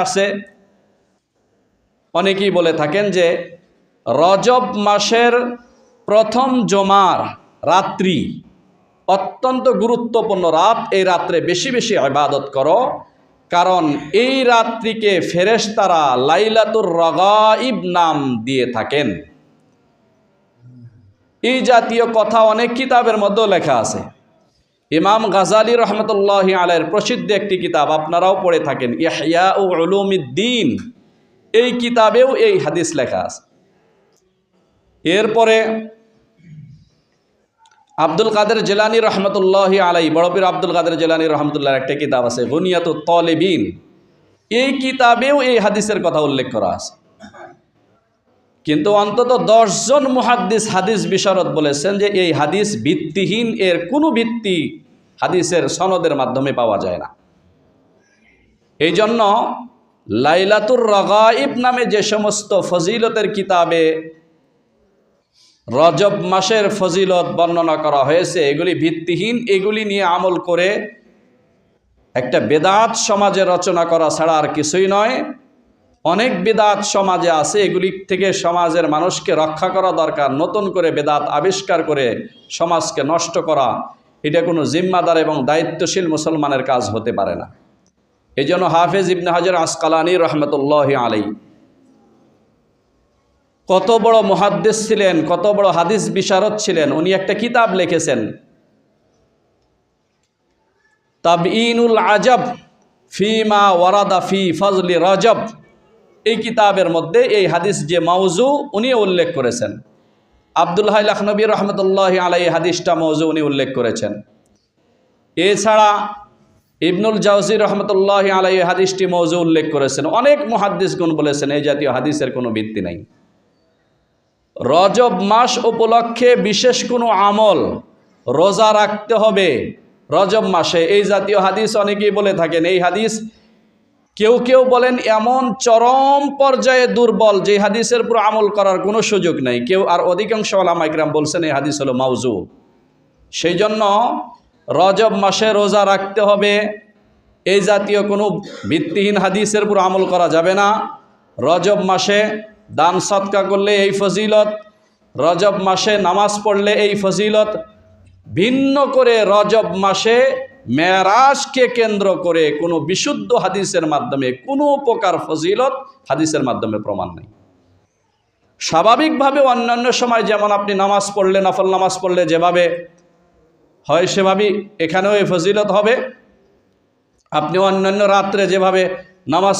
আসে অনেকেই বলে থাকেন যে রজব মাসের প্রথম জুমার রাত্রি অত্যন্ত গুরুত্বপূর্ণ রাত। এই রাত্রে বেশি বেশি ইবাদত করো, কারণ এই রাত্রিকে ফেরেশতারা লাইলাতুর রাগাইব নাম দিয়ে থাকেন। এই জাতীয় কথা অনেক কিতাবের মধ্যেও লেখা আছে। ইমাম গাজালি রহমতুল্লাহি আলাইহির প্রসিদ্ধ একটি কিতাব আপনারাও পড়ে থাকেন, ইহয়া উলুমিদ্দিন, এই কিতাবেও এই হাদিস লেখা আছে। এরপরে আব্দুল কাদের জিলানী রহমতুল্লাহি আলাইহি, বড় পীর আব্দুল কাদের জিলানী রহমতুল্লাহর একটা কিতাব আছে গুনিয়াতুত তালিবিন, এই কিতাবেও এই হাদিসের কথা উল্লেখ করা আছে। কিন্তু অন্তত 10 জন মুহাদ্দিস হাদিস বিশারদ বলেছেন যে এই হাদিস ভিত্তিহীন, এর কোনো ভিত্তি হাদিসের সনদের মাধ্যমে পাওয়া যায় না। এই জন্য লাইলাতুর রাগাইব নামে যে সমস্ত ফজিলতের কিতাবে রজব মাসের ফজিলত বর্ণনা করা হয়েছে এগুলি ভিত্তিহীন। এগুলি নিয়ে আমল করে একটা বেদাত সমাজে রচনা করা ছাড়া আর কিছুই নয়। অনেক বেদাত সমাজে আছে, এগুলি থেকে সমাজের মানুষকে রক্ষা করা দরকার। নতুন করে বেদাত আবিষ্কার করে সমাজকে নষ্ট করা, এটা কোনো জিম্মাদার এবং দায়িত্বশীল মুসলমানের কাজ হতে পারে না। এই জন্য হাফেজ ইবনে হাজার আসকালানী রহমতুল্লাহি আলাইহি কত বড় মুহাদ্দিস ছিলেন, কত বড় হাদিস বিশারদ ছিলেন। উনি একটা কিতাব লিখেছেন তাবঈনুল আজব ফিমা ওয়ারাদা ফি ফজলি রজব। এই কিতাবের মধ্যে এই হাদিস যে মাউজু উনি উল্লেখ করেছেন। আব্দুল হাই লাখনবী রহমতুল্লাহি আলাইহি হাদিসটা মাউজু উনি উল্লেখ করেছেন। এছাড়া ইবনুল জাওজি রহমতুল্লাহি আলাইহি হাদিসটি মাউজু উল্লেখ করেছেন। অনেক মুহাদ্দিসগণ বলেছেন এই জাতীয় হাদিসের কোনো ভিত্তি নাই। রজব মাস উপলক্ষে বিশেষ কোনো আমল, রোজা রাখতে হবে রজব মাসে, এই জাতীয় হাদিস অনেকেই বলে থাকেন। এই হাদিস কেউ কেউ বলেন এমন চরম পর্যায়ে দুর্বল যে হাদিসের উপর আমল করার কোনো সুযোগ নেই। কেউ আর অধিকাংশ উলামা ইকরাম বলছেন এই হাদিস হলো মাউজু। সেই জন্য রজব মাসে রোজা রাখতে হবে, এই জাতীয় কোনো ভিত্তিহীন হাদিসের উপর আমল করা যাবে না। রজব মাসে দান সদকা করলে এই ফজিলত, রজব মাসে নামাজ পড়লে এই ফজিলত। ভিন্ন করে রজব মাসে মেরাজকে কেন্দ্র করে কোনো বিশুদ্ধ হাদিসের মাধ্যমে কোনো প্রকার ফজিলত হাদিসের মাধ্যমে প্রমাণ নেই। স্বাভাবিকভাবে অন্যান্য সময় যেমন আপনি নামাজ পড়লে, নফল নামাজ পড়লে যেভাবে হয় সেভাবেই এখানেও এই ফজিলত হবে। আপনি অন্যান্য রাত্রে যেভাবে নামাজ